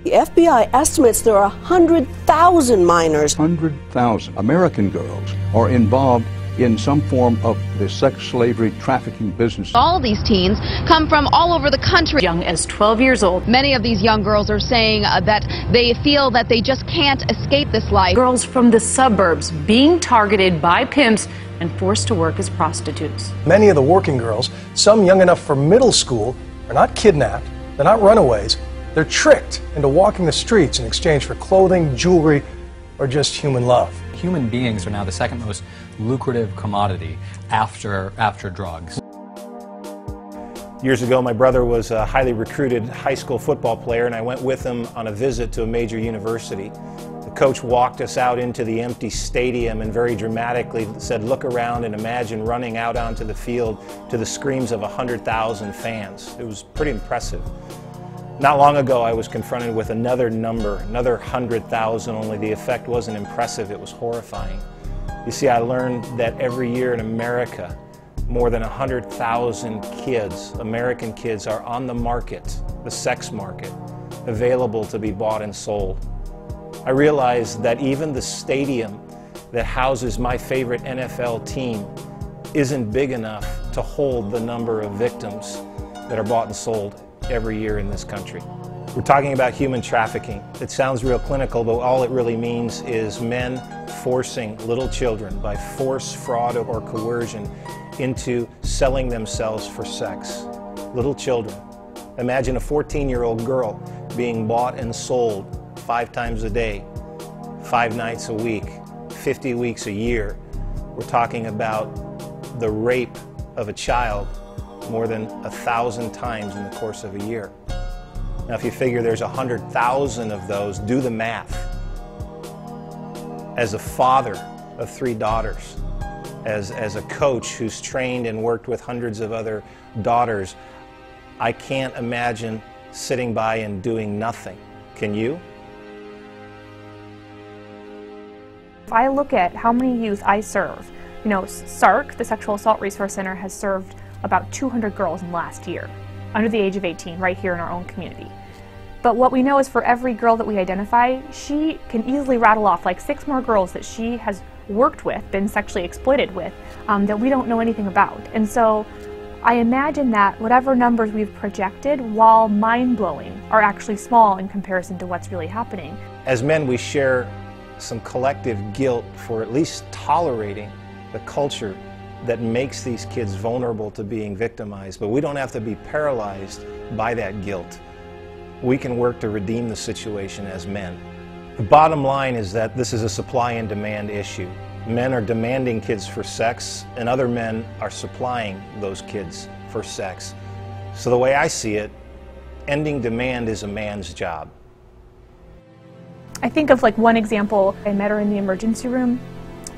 The FBI estimates there are 100,000 minors. 100,000 American girls are involved in some form of the sex slavery trafficking business. All these teens come from all over the country. Young as 12 years old. Many of these young girls are saying that they feel that they just can't escape this life. Girls from the suburbs being targeted by pimps and forced to work as prostitutes. Many of the working girls, some young enough for middle school, are not kidnapped, they're not runaways, they're tricked into walking the streets in exchange for clothing, jewelry, or just human love. Human beings are now the second most lucrative commodity after drugs. Years ago, my brother was a highly recruited high school football player, and I went with him on a visit to a major university. The coach walked us out into the empty stadium and very dramatically said, "Look around and imagine running out onto the field to the screams of 100,000 fans." It was pretty impressive. Not long ago, I was confronted with another number, another 100,000, only the effect wasn't impressive, it was horrifying. You see, I learned that every year in America, more than 100,000 kids, American kids, are on the market, the sex market, available to be bought and sold. I realized that even the stadium that houses my favorite NFL team isn't big enough to hold the number of victims that are bought and sold every year in this country. We're talking about human trafficking. It sounds real clinical, but all it really means is men forcing little children by force, fraud, or coercion into selling themselves for sex. Little children. Imagine a 14-year-old girl being bought and sold 5 times a day, 5 nights a week, 50 weeks a year. We're talking about the rape of a child more than 1,000 times in the course of a year. Now, if you figure there's 100,000 of those, do the math. As a father of 3 daughters, as a coach who's trained and worked with hundreds of other daughters, I can't imagine sitting by and doing nothing. Can you? If I look at how many youth I serve, you know, SARC, the Sexual Assault Resource Center, has served about 200 girls in the last year, under the age of 18, right here in our own community. But what we know is for every girl that we identify, she can easily rattle off like 6 more girls that she has worked with, been sexually exploited with, that we don't know anything about. And so I imagine that whatever numbers we've projected, while mind-blowing, are actually small in comparison to what's really happening. As men, we share some collective guilt for at least tolerating the culture that makes these kids vulnerable to being victimized, but we don't have to be paralyzed by that guilt. We can work to redeem the situation as men. The bottom line is that this is a supply and demand issue. Men are demanding kids for sex, and other men are supplying those kids for sex. So the way I see it, ending demand is a man's job. I think of like one example. I met her in the emergency room.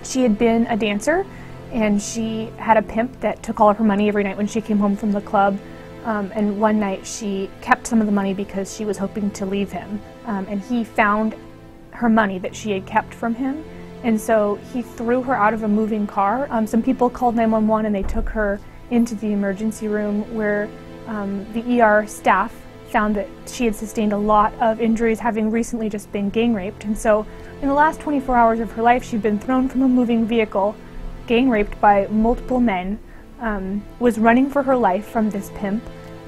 She had been a dancer, and she had a pimp that took all of her money every night when she came home from the club. And one night she kept some of the money because she was hoping to leave him. And he found her money that she had kept from him. And so he threw her out of a moving car. Some people called 911 and they took her into the emergency room where the ER staff found that she had sustained a lot of injuries, having recently just been gang raped. And so in the last 24 hours of her life, she'd been thrown from a moving vehicle, gang raped by multiple men, was running for her life from this pimp.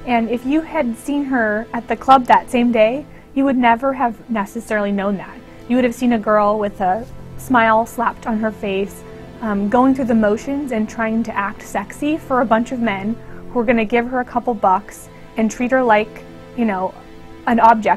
And if you had seen her at the club that same day, you would never have necessarily known that. You would have seen a girl with a smile slapped on her face, going through the motions and trying to act sexy for a bunch of men who are going to give her a couple bucks and treat her like, you know, an object.